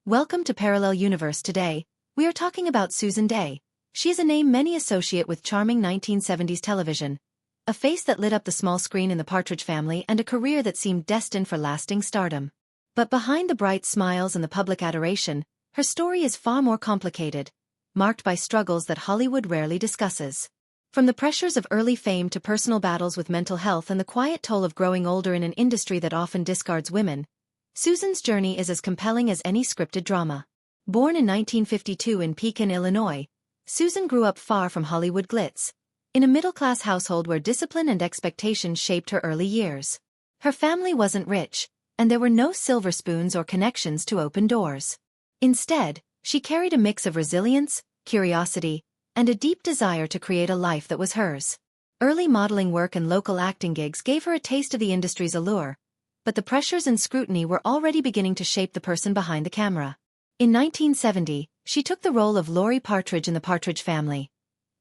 Welcome to Parallel Universe. Today, we are talking about Susan Dey. She is a name many associate with charming 1970s television, a face that lit up the small screen in The Partridge Family, and a career that seemed destined for lasting stardom. But behind the bright smiles and the public adoration, her story is far more complicated, marked by struggles that Hollywood rarely discusses. From the pressures of early fame to personal battles with mental health and the quiet toll of growing older in an industry that often discards women, Susan's journey is as compelling as any scripted drama. Born in 1952 in Pekin, Illinois, Susan grew up far from Hollywood glitz, in a middle-class household where discipline and expectation shaped her early years. Her family wasn't rich, and there were no silver spoons or connections to open doors. Instead, she carried a mix of resilience, curiosity, and a deep desire to create a life that was hers. Early modeling work and local acting gigs gave her a taste of the industry's allure, but the pressures and scrutiny were already beginning to shape the person behind the camera. In 1970, she took the role of Laurie Partridge in The Partridge Family,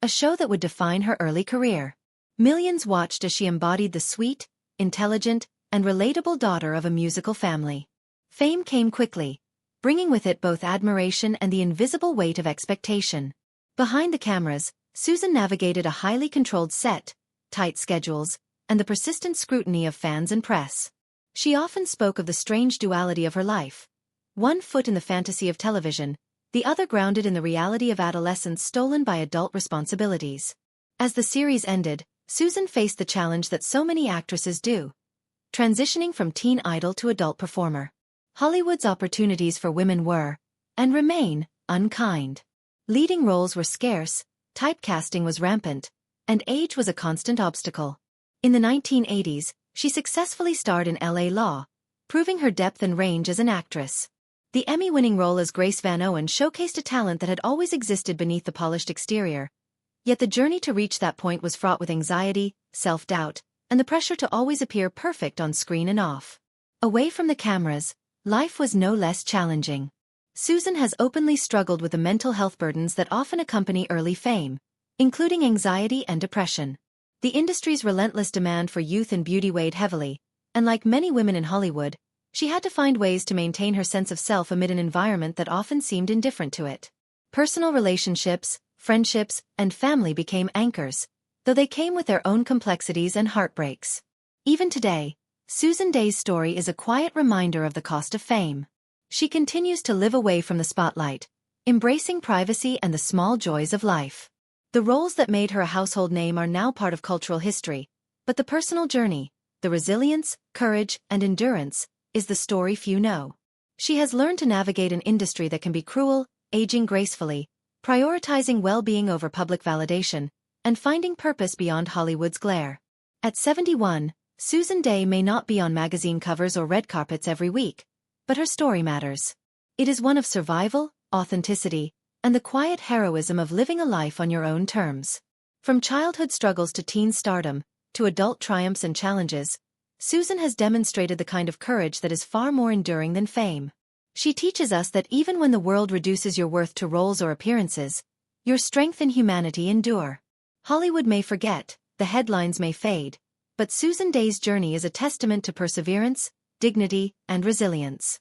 a show that would define her early career. Millions watched as she embodied the sweet, intelligent, and relatable daughter of a musical family. Fame came quickly, bringing with it both admiration and the invisible weight of expectation. Behind the cameras, Susan navigated a highly controlled set, tight schedules, and the persistent scrutiny of fans and press. She often spoke of the strange duality of her life. One foot in the fantasy of television, the other grounded in the reality of adolescence stolen by adult responsibilities. As the series ended, Susan faced the challenge that so many actresses do, transitioning from teen idol to adult performer. Hollywood's opportunities for women were, and remain, unkind. Leading roles were scarce, typecasting was rampant, and age was a constant obstacle. In the 1980s, she successfully starred in L.A. Law, proving her depth and range as an actress. The Emmy-winning role as Grace Van Owen showcased a talent that had always existed beneath the polished exterior. Yet the journey to reach that point was fraught with anxiety, self-doubt, and the pressure to always appear perfect on screen and off. Away from the cameras, life was no less challenging. Susan has openly struggled with the mental health burdens that often accompany early fame, including anxiety and depression. The industry's relentless demand for youth and beauty weighed heavily, and like many women in Hollywood, she had to find ways to maintain her sense of self amid an environment that often seemed indifferent to it. Personal relationships, friendships, and family became anchors, though they came with their own complexities and heartbreaks. Even today, Susan Dey's story is a quiet reminder of the cost of fame. She continues to live away from the spotlight, embracing privacy and the small joys of life. The roles that made her a household name are now part of cultural history, but the personal journey, the resilience, courage, and endurance, is the story few know. She has learned to navigate an industry that can be cruel, aging gracefully, prioritizing well-being over public validation, and finding purpose beyond Hollywood's glare. At 71, Susan Dey may not be on magazine covers or red carpets every week, but her story matters. It is one of survival, authenticity, and the quiet heroism of living a life on your own terms. From childhood struggles to teen stardom, to adult triumphs and challenges, Susan has demonstrated the kind of courage that is far more enduring than fame. She teaches us that even when the world reduces your worth to roles or appearances, your strength and humanity endure. Hollywood may forget, the headlines may fade, but Susan Dey's journey is a testament to perseverance, dignity, and resilience.